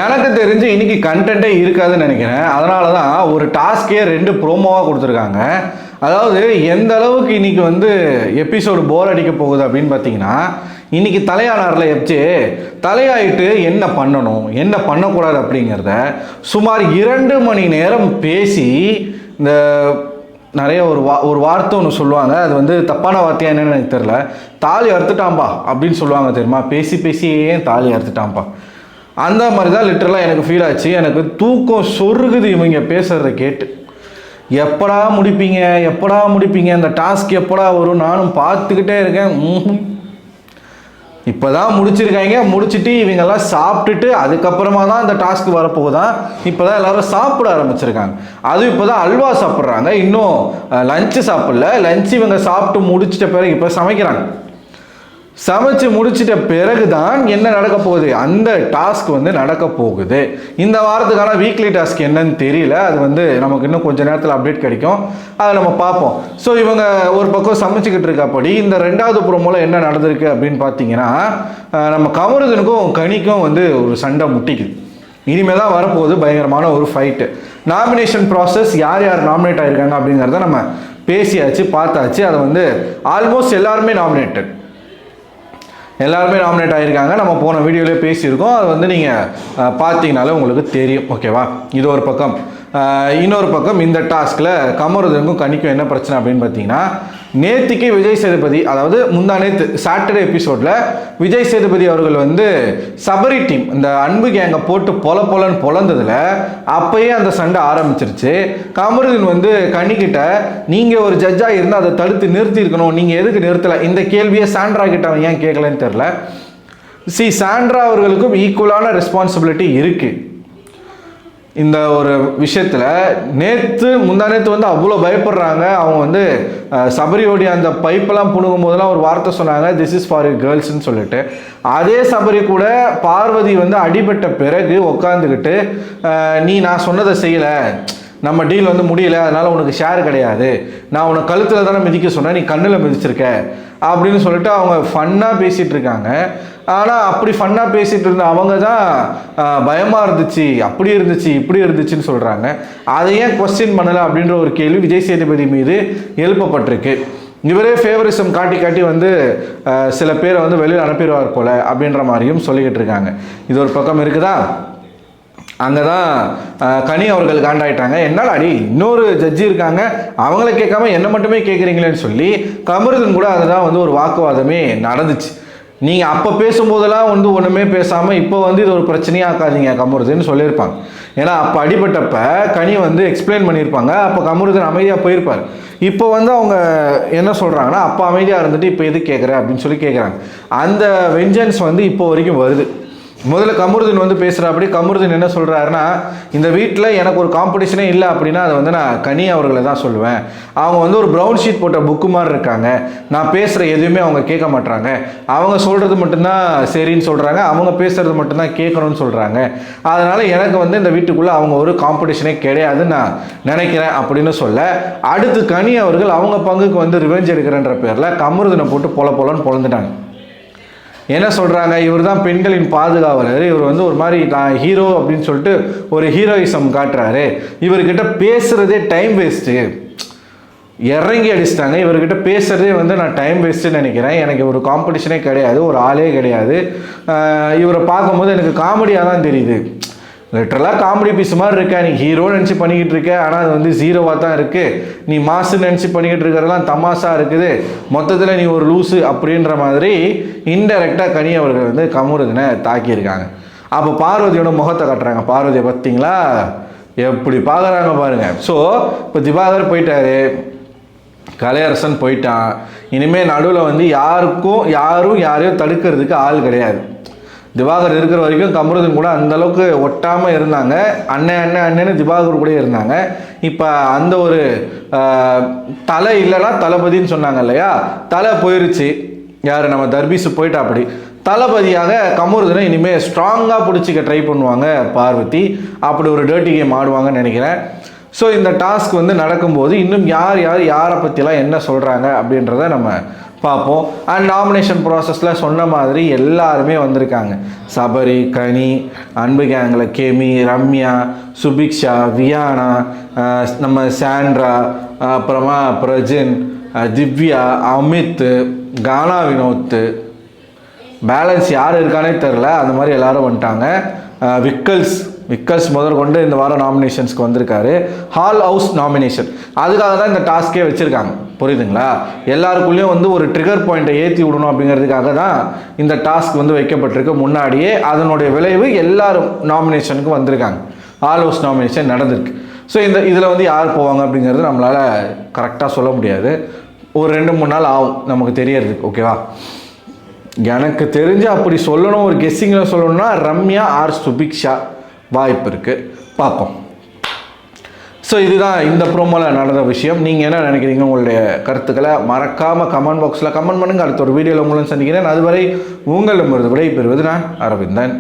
எனக்கு தெரிஞ்சு இன்னைக்கு கண்டென்ட்டே இருக்காதுன்னு நினைக்கிறேன். அதனால தான் ஒரு டாஸ்கே 2 ப்ரோமோவாக கொடுத்துருக்காங்க. அதாவது எந்த அளவுக்கு இன்னைக்கு வந்து எபிசோடு போர் அடிக்க போகுது அப்படின்னு பார்த்தீங்கன்னா, இன்னைக்கு தலையானாரில் எப்ச்சு தலையாயிட்டு என்ன பண்ணணும் என்ன பண்ணக்கூடாது அப்படிங்கிறத சுமார் 2 மணி நேரம் பேசி, இந்த நிறைய ஒரு வார்த்தை ஒன்று சொல்லுவாங்க, அது வந்து தப்பான வார்த்தையா என்னன்னு எனக்கு தெரில, தாலி அறுத்துட்டாம்பா அப்படின்னு சொல்லுவாங்க தெரியுமா, பேசி பேசியே தாலி அறுத்துட்டாம்பா. அந்த மாதிரி தான் லிட்டரலாக எனக்கு ஃபீல் ஆச்சு. எனக்கு தூக்கம் சொருகுது இவங்க பேசுகிறத கேட்டு. எப்படா முடிப்பீங்க அந்த டாஸ்க் எப்படா வரும், நானும் பார்த்துக்கிட்டே இருக்கேன். இப்போ தான் முடிச்சிருக்காங்க. முடிச்சுட்டு இவங்கெல்லாம் சாப்பிட்டுட்டு அதுக்கப்புறமா தான் அந்த டாஸ்க் வரப்போகுதான். இப்போ தான் எல்லோரும் சாப்பிட ஆரம்பிச்சிருக்காங்க. அதுவும் இப்போ தான் அல்வா சாப்பிட்றாங்க. இன்னும் லஞ்சு சாப்பிடல. லஞ்சு இவங்க சாப்பிட்டு முடிச்சிட்ட பிறகு இப்போ சமைக்கிறாங்க. சமைச்சு முடிச்சிட்ட பிறகு தான் என்ன நடக்க போகுது, அந்த டாஸ்க் வந்து நடக்க போகுது. இந்த வாரத்துக்கான வீக்லி டாஸ்க் என்னன்னு தெரியல. அது வந்து நமக்கு இன்னும் கொஞ்சம் நேரத்தில் அப்டேட் கிடைக்கும், அதை நம்ம பார்ப்போம். ஸோ இவங்க ஒரு பக்கம் சமைச்சிக்கிட்டு இருக்கப்படி இந்த 2வது ப்ரோமோல என்ன நடந்திருக்கு அப்படின்னு பார்த்தீங்கன்னா, நம்ம கமருதனுக்கும் கனிக்கும் வந்து ஒரு சண்டை முட்டிக்குது. இனிமேல் தான் வரப்போகுது பயங்கரமான ஒரு ஃபைட்டு. நாமினேஷன் ப்ராசஸ் யார் யார் நாமினேட் ஆகிருக்காங்க அப்படிங்கிறத நம்ம பேசியாச்சு, பார்த்தாச்சு. அதை வந்து ஆல்மோஸ்ட் எல்லாருமே நாமினேட் ஆகியிருக்காங்க. நம்ம போன வீடியோவிலே பேசியிருக்கோம். அது வந்து நீங்கள் பார்த்தீங்கனாலே உங்களுக்கு தெரியும். ஓகேவா, இது ஒரு பக்கம். இன்னொரு பக்கம் இந்த டாஸ்கில் கமருதனுக்கும் கனிக்கும் என்ன பிரச்சனை அப்படின்னு பார்த்தீங்கன்னா, நேத்திக்கு விஜய் சேதுபதி, அதாவது முந்தா நேற்று சாட்டர்டே எபிசோடில் விஜய் சேதுபதி அவர்கள் வந்து சபரி டீம் இந்த அன்பு கேங்கை போட்டு பொலன்னு பொழந்ததில் அப்பயே அந்த சண்டை ஆரம்பிச்சிருச்சு. கமருதன் வந்து கனிக்கிட்ட, நீங்கள் ஒரு ஜட்ஜாக இருந்தால் அதை தடுத்து நிறுத்தியிருக்கணும், நீங்கள் எதுக்கு நிறுத்தலை, இந்த கேள்வியை சாண்ட்ரா கிட்ட அவன் ஏன் கேட்கலன்னு தெரில. சாண்ட்ரா அவர்களுக்கும் ஈக்குவலான ரெஸ்பான்சிபிலிட்டி இருக்குது இந்த ஒரு விஷயத்தில். முந்தா நேற்று வந்து அவ்வளோ பயப்படுறாங்க. அவங்க வந்து சபரியோடைய அந்த பைப்பெல்லாம் புணுகும் போதெல்லாம் ஒரு வார்த்தை சொன்னாங்க, திஸ் இஸ் ஃபார் யூ கேர்ள்ஸ்ன்னு சொல்லிட்டு. அதே சபரி கூட பார்வதி வந்து அடிபட்ட பிறகு உட்காந்துக்கிட்டு, நான் சொன்னதை செய்யலை, நம்ம டீல் வந்து முடியல, அதனால் உனக்கு ஷேர் கிடையாது, நான் உனக்கு கழுத்தில் தானே மிதிக்க சொன்னேன், நீ கண்ணில் மிதிச்சிருக்க அப்படின்னு சொல்லிட்டு அவங்க ஃபன்னாக பேசிகிட்டு இருக்காங்க. ஆனால் அப்படி ஃபன்னாக பேசிகிட்டு இருந்த அவங்க தான் பயமாக இருந்துச்சு, அப்படி இருந்துச்சு இப்படி இருந்துச்சுன்னு சொல்கிறாங்க. அதை ஏன் கொஸ்டின் பண்ணலை அப்படின்ற ஒரு கேள்வி விஜய் சேதுபதி மீது எழுப்பப்பட்டிருக்கு. இவரே ஃபேவரிசம் காட்டி வந்து சில பேரை வந்து வெளியில் அனுப்பிடுவார் போல அப்படின்ற மாதிரியும் சொல்லிக்கிட்டு இருக்காங்க. இது ஒரு பக்கம் இருக்குதா. அங்கே தான் கனி அவர்கள் காண்டாயிட்டாங்க. என்னடா அடி, இன்னொரு ஜட்ஜி இருக்காங்க, அவங்கள கேட்காம என்ன மட்டுமே கேட்குறீங்களேன்னு சொல்லி கமருதன் கூட அதுதான் வந்து ஒரு வாக்குவாதமே நடந்துச்சு. நீங்கள் அப்போ பேசும்போதெல்லாம் வந்து ஒன்றுமே பேசாமல் இப்போ வந்து இது ஒரு பிரச்சனையாக ஆக்காதீங்க கமருதன்னு சொல்லியிருப்பாங்க. ஏன்னா அப்போ அடிபட்டப்ப கனி வந்து எக்ஸ்பிளைன் பண்ணியிருப்பாங்க. அப்போ கமருதன் அமைதியாக போயிருப்பார். இப்போ வந்து அவங்க என்ன சொல்கிறாங்கன்னா, அப்போ அமைதியாக இருந்துட்டு இப்போ எது கேட்குற அப்படின்னு சொல்லி கேட்குறாங்க. அந்த வெஞ்சன்ஸ் வந்து இப்போ வரைக்கும் வருது. முதல்ல கமருதன் வந்து பேசுகிறாப்படி. கமருதன் என்ன சொல்கிறாருன்னா, இந்த வீட்டில் எனக்கு ஒரு காம்படிஷனே இல்லை அப்படின்னா அதை வந்து நான் கனி அவர்களை தான் சொல்லுவேன். அவங்க வந்து ஒரு ப்ரௌன் ஷீட் போட்ட புக்கு மாதிரி இருக்காங்க, நான் பேசுகிற எதுவுமே அவங்க கேட்க மாட்டாங்க, அவங்க சொல்கிறது மட்டும்தான் சரின்னு சொல்கிறாங்க, அவங்க பேசுகிறது மட்டும்தான் கேட்கணும்னு சொல்கிறாங்க, அதனால் எனக்கு வந்து இந்த வீட்டுக்குள்ளே அவங்க ஒரு காம்படிஷனே கிடையாதுன்னு நான் நினைக்கிறேன் அப்படின்னு சொல்ல, அடுத்து கனி அவர்கள் அவங்க பங்குக்கு வந்து ரிவெஞ்ச் எடுக்கிறன்ற பேரில் கமருதனை போட்டு பொலன்னு பொழந்துட்டாங்க. என்ன சொல்கிறாங்க, இவர் தான் பெண்களின் பாதுகாவலர், இவர் வந்து ஒரு மாதிரி நான் ஹீரோ அப்படின்னு சொல்லிட்டு ஒரு ஹீரோயிசம் காட்டுறாரு, இவர்கிட்ட பேசுகிறதே டைம் வேஸ்ட்டு, இறங்கி அடிச்சிட்டாங்க. இவர்கிட்ட பேசுகிறதே வந்து நான் டைம் வேஸ்ட்டுன்னு நினைக்கிறேன், எனக்கு ஒரு காம்படிஷனே கிடையாது, ஒரு ஆளே கிடையாது, இவரை பார்க்கும்போது எனக்கு காமெடியாக தான் தெரியுது, லிட்டரலாக காமெடி பீஸ் மாதிரி இருக்க, நீ ஹீரோ நினச்சி பண்ணிக்கிட்டு இருக்க, ஆனால் அது வந்து ஜீரோவாக தான் இருக்குது, நீ மாசுன்னு நினச்சி பண்ணிக்கிட்டு இருக்கிறதெல்லாம் தமாசாக இருக்குது, மொத்தத்தில் நீ ஒரு லூஸு அப்படின்ற மாதிரி இன்டெரக்டாக கனி அவர்கள் வந்து கமருதனை தாக்கியிருக்காங்க. அப்போ பார்வதியோட முகத்தை காட்டுறாங்க. பார்வதியை பார்த்தீங்களா எப்படி பார்க்குறாங்க பாருங்கள். ஸோ இப்போ திவாகர் போயிட்டாரு, கலையரசன் போயிட்டான், இனிமேல் நடுவில் வந்து யாரும் யாரையும் தடுக்கிறதுக்கு ஆள் கிடையாது. திவாகர் இருக்கிற வரைக்கும் கமருதன் கூட அந்தளவுக்கு ஒட்டாமல் இருந்தாங்க, அண்ணன்னு திவாகர் கூட இருந்தாங்க. இப்போ அந்த ஒரு தலை இல்லைன்னா தளபதின்னு சொன்னாங்க இல்லையா, தலை போயிருச்சு, யார் நம்ம தர்பீஸு போயிட்டா. அப்படி தளபதியாக கமருதனை இனிமேல் ஸ்ட்ராங்காக பிடிச்சிக்க ட்ரை பண்ணுவாங்க பார்வதி, அப்படி ஒரு டர்ட்டி கேம் ஆடுவாங்கன்னு நினைக்கிறேன். ஸோ இந்த டாஸ்க் வந்து நடக்கும்போது இன்னும் யாரை பற்றிலாம் என்ன சொல்கிறாங்க அப்படின்றத நம்ம பார்ப்போம். அண்ட் நாமினேஷன் ப்ராசஸில் சொன்ன மாதிரி எல்லாருமே வந்திருக்காங்க. சபரி, கனி, அன்பு கேங்கில் கெமி, ரம்யா, சுபிக்ஷா, வியானா, நம்ம சாண்ட்ரா, அப்புறமா பிரஜின், திவ்யா, அமித், கானா வினோத், பேலன்ஸ் யார் இருக்கானே தெரில, அந்த மாதிரி எல்லாரும் வந்துட்டாங்க. விக்கல்ஸ் முதல் கொண்டு இந்த வாரம் நாமினேஷன்ஸ்க்கு வந்திருக்காரு. ஹால் ஹவுஸ் நாமினேஷன், அதுக்காக தான் இந்த டாஸ்கே வச்சுருக்காங்க, புரியுதுங்களா? எல்லாருக்குள்ளேயும் வந்து ஒரு ட்ரிகர் பாயிண்ட்டை ஏற்றி விடணும் அப்படிங்கிறதுக்காக தான் இந்த டாஸ்க் வந்து வைக்கப்பட்டிருக்கு. முன்னாடியே அதனுடைய விளைவு எல்லாரும் நாமினேஷனுக்கு வந்திருக்காங்க. ஹால் ஹவுஸ் நாமினேஷன் நடந்திருக்கு. ஸோ இதில் வந்து யார் போவாங்க அப்படிங்கிறது நம்மளால் கரெக்டாக சொல்ல முடியாது. ஒரு 2-3 நாள் ஆகும் நமக்கு தெரியறதுக்கு, ஓகேவா? எனக்கு தெரிஞ்சு அப்படி சொல்லணும், ஒரு கெஸ்ஸிங்கில் சொல்லணும்னா ரம்யா ஆர் சுபிக்ஷா வாய்ப்பு இருக்குது, பார்ப்போம். ஸோ இதுதான் இந்த ப்ரோமோவில் நடந்த விஷயம். நீங்கள் என்ன நினைக்கிறீங்க? உங்களுடைய கருத்துக்களை மறக்காமல் கமெண்ட் பாக்ஸில் கமெண்ட் பண்ணுங்கள். அடுத்த ஒரு வீடியோவில் உங்களும் சந்திக்கிறேன். அதுவரை உங்களிடமிருந்து விடை பெறுவது நான் அரவிந்தன்.